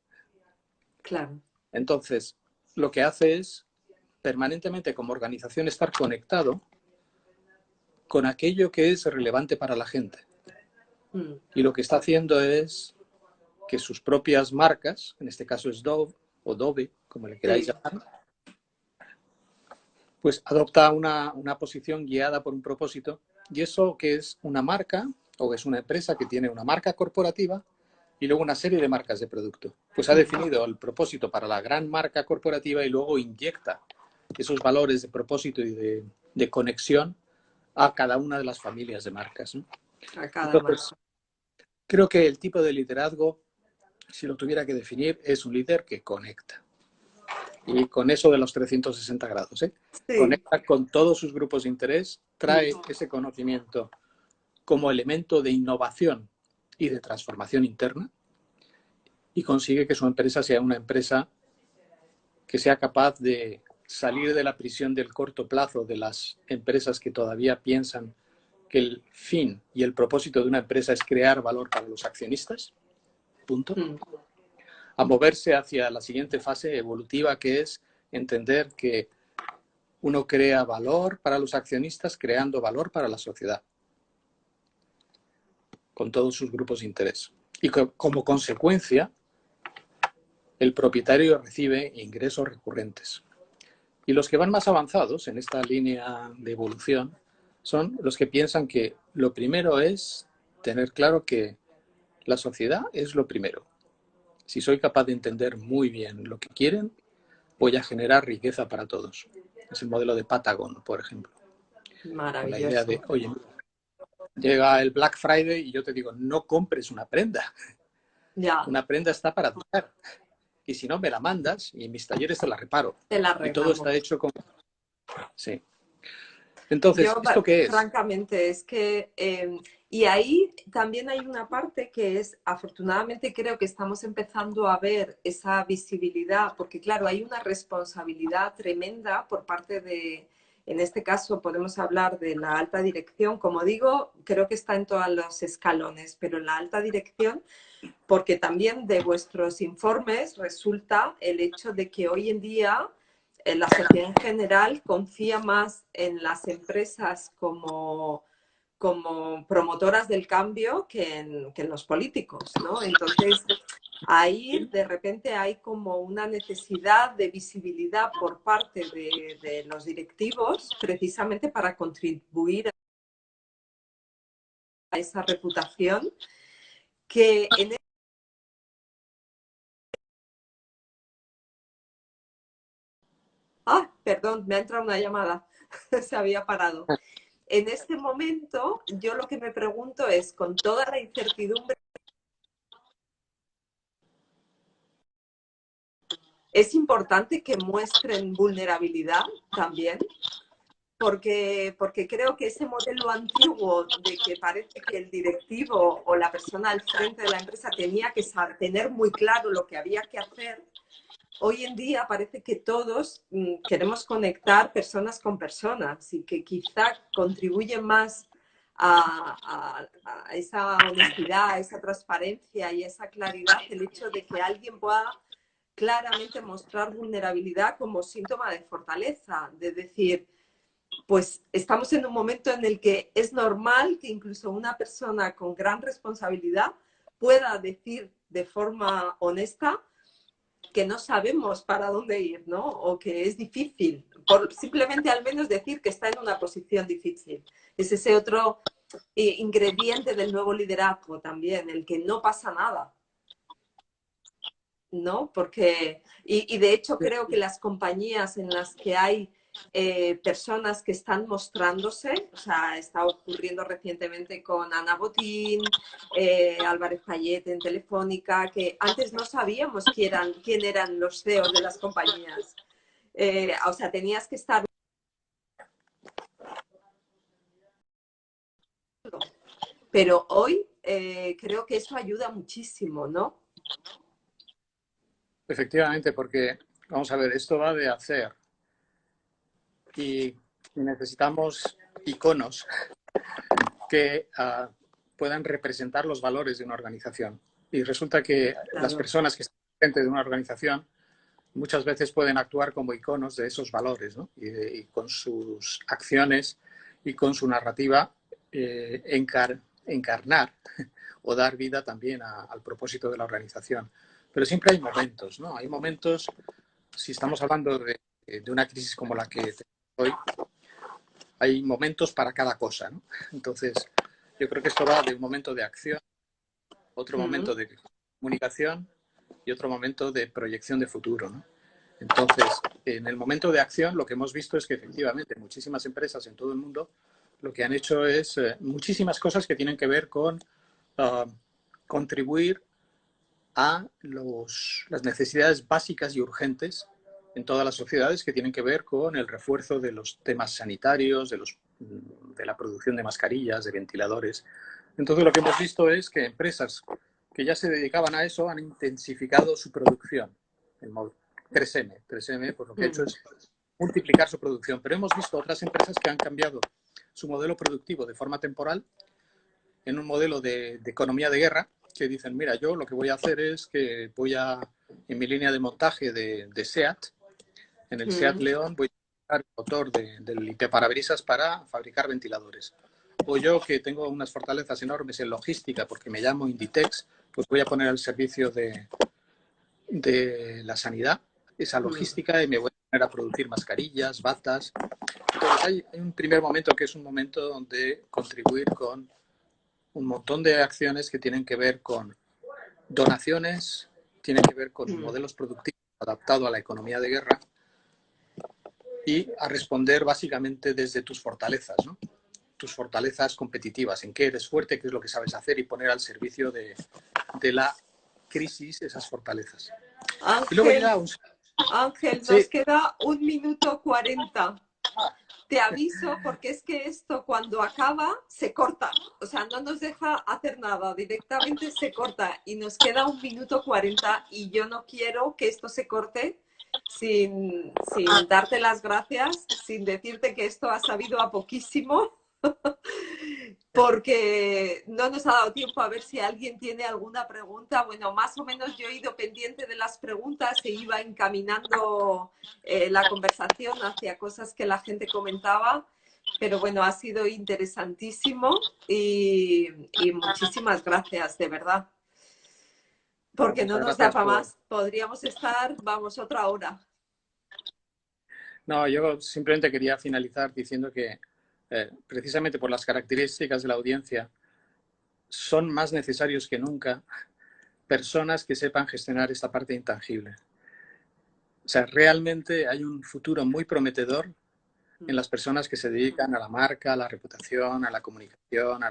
claro. Entonces, lo que hace es permanentemente como organización estar conectado con aquello que es relevante para la gente. Mm. Y lo que está haciendo es que sus propias marcas, en este caso es Dove o Dove, como le queráis Sí, llamar, pues adopta una posición guiada por un propósito. Y eso que es una marca o es una empresa que tiene una marca corporativa y luego una serie de marcas de producto. Pues ha definido el propósito para la gran marca corporativa y luego inyecta esos valores de propósito y de conexión a cada una de las familias de marcas, ¿no? a cada Entonces, marca. creo que el tipo de liderazgo, si lo tuviera que definir, es un líder que conecta. Y con eso de los 360 grados, ¿eh? Sí, Conecta con todos sus grupos de interés, trae ese conocimiento como elemento de innovación y de transformación interna y consigue que su empresa sea una empresa que sea capaz de salir de la prisión del corto plazo de las empresas que todavía piensan que el fin y el propósito de una empresa es crear valor para los accionistas, punto, mm, a moverse hacia la siguiente fase evolutiva, que es entender que uno crea valor para los accionistas creando valor para la sociedad, con todos sus grupos de interés. Y como consecuencia, el propietario recibe ingresos recurrentes. Y los que van más avanzados en esta línea de evolución son los que piensan que lo primero es tener claro que la sociedad es lo primero. Si soy capaz de entender muy bien lo que quieren, voy a generar riqueza para todos. Es el modelo de Patagon, por ejemplo. Con la idea de, maravilloso. oye, llega el Black Friday y yo te digo, no compres una prenda. Ya, Una prenda está para durar. Y si no, me la mandas y en mis talleres te la reparo. te la Y todo está arreglamos. hecho con... Sí. Entonces, Yo, ¿esto qué es? francamente, es que, y ahí también hay una parte que es, afortunadamente creo que estamos empezando a ver esa visibilidad, porque claro, hay una responsabilidad tremenda por parte de, en este caso podemos hablar de la alta dirección, como digo, creo que está en todos los escalones, pero en la alta dirección, porque también de vuestros informes resulta el hecho de que hoy en día la sociedad en general confía más en las empresas como promotoras del cambio que en los políticos, ¿no? Entonces, ahí de repente hay como una necesidad de visibilidad por parte de los directivos precisamente para contribuir a esa reputación que en... Ah, perdón, me ha entrado una llamada, se había parado. En este momento, yo lo que me pregunto es, con toda la incertidumbre, ¿es importante que muestren vulnerabilidad también? Porque creo que ese modelo antiguo de que parece que el directivo o la persona al frente de la empresa tenía que tener muy claro lo que había que hacer, hoy en día parece que todos queremos conectar personas con personas y que quizá contribuye más a esa honestidad, a esa transparencia y a esa claridad el hecho de que alguien pueda claramente mostrar vulnerabilidad como síntoma de fortaleza, de decir, pues estamos en un momento en el que es normal que incluso una persona con gran responsabilidad pueda decir de forma honesta que no sabemos para dónde ir, ¿no? O que es difícil, por simplemente al menos decir que está en una posición difícil. Es ese otro ingrediente del nuevo liderazgo también, el que no pasa nada, ¿no? Porque, y de hecho creo que las compañías en las que hay personas que están mostrándose, o sea, está ocurriendo recientemente con Ana Botín, Álvarez Payet en Telefónica, que antes no sabíamos quién eran los CEOs de las compañías. O sea, tenías que estar... Pero hoy creo que eso ayuda muchísimo, ¿no? Efectivamente, porque, vamos a ver, esto va de hacer y necesitamos iconos que puedan representar los valores de una organización. Y resulta que las personas que están dentro de una organización muchas veces pueden actuar como iconos de esos valores, ¿no? Y con sus acciones y con su narrativa encarnar o dar vida también al propósito de la organización. Pero siempre hay momentos, ¿no? Hay momentos, si estamos hablando de una crisis como la que tenemos hoy, hay momentos para cada cosa, ¿no? Entonces, yo creo que esto va de un momento de acción, otro momento de comunicación y otro momento de proyección de futuro, ¿no? Entonces, en el momento de acción, lo que hemos visto es que efectivamente muchísimas empresas en todo el mundo lo que han hecho es muchísimas cosas que tienen que ver con contribuir a las necesidades básicas y urgentes en todas las sociedades que tienen que ver con el refuerzo de los temas sanitarios, de la producción de mascarillas, de ventiladores. Entonces, lo que hemos visto es que empresas que ya se dedicaban a eso han intensificado su producción. El 3M, pues lo que ha hecho es multiplicar su producción. Pero hemos visto otras empresas que han cambiado su modelo productivo de forma temporal en un modelo de economía de guerra, que dicen, mira, yo lo que voy a hacer es que en mi línea de montaje de SEAT, en el SEAT León, voy a utilizar el motor del limpiaparabrisas para fabricar ventiladores. O yo, que tengo unas fortalezas enormes en logística, porque me llamo Inditex, pues voy a poner al servicio de la sanidad esa logística y me voy a poner a producir mascarillas, batas. Entonces hay un primer momento que es un momento de contribuir con un montón de acciones que tienen que ver con donaciones, tienen que ver con modelos productivos adaptados a la economía de guerra y a responder básicamente desde tus fortalezas, ¿no? Tus fortalezas competitivas, en qué eres fuerte, qué es lo que sabes hacer y poner al servicio de la crisis esas fortalezas. Ángel, y luego llega Ángel, sí. Nos queda 1 minuto 40. Te aviso porque es que esto cuando acaba se corta, o sea, no nos deja hacer nada, directamente se corta y nos queda 1 minuto 40 y yo no quiero que esto se corte sin darte las gracias, sin decirte que esto ha sabido a poquísimo, porque no nos ha dado tiempo a ver si alguien tiene alguna pregunta. Bueno, más o menos yo he ido pendiente de las preguntas e iba encaminando la conversación hacia cosas que la gente comentaba, pero bueno, ha sido interesantísimo y muchísimas gracias, de verdad. Porque no nos da para más. Podríamos estar, vamos, otra hora. No, yo simplemente quería finalizar diciendo que precisamente por las características de la audiencia son más necesarios que nunca personas que sepan gestionar esta parte intangible. O sea, realmente hay un futuro muy prometedor en las personas que se dedican a la marca, a la reputación, a la comunicación,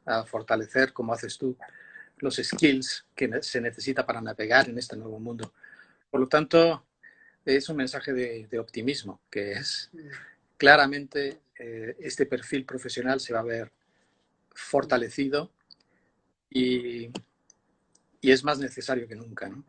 a fortalecer, como haces tú, los skills que se necesita para navegar en este nuevo mundo. Por lo tanto, es un mensaje de optimismo, que es claramente este perfil profesional se va a ver fortalecido y es más necesario que nunca, ¿no?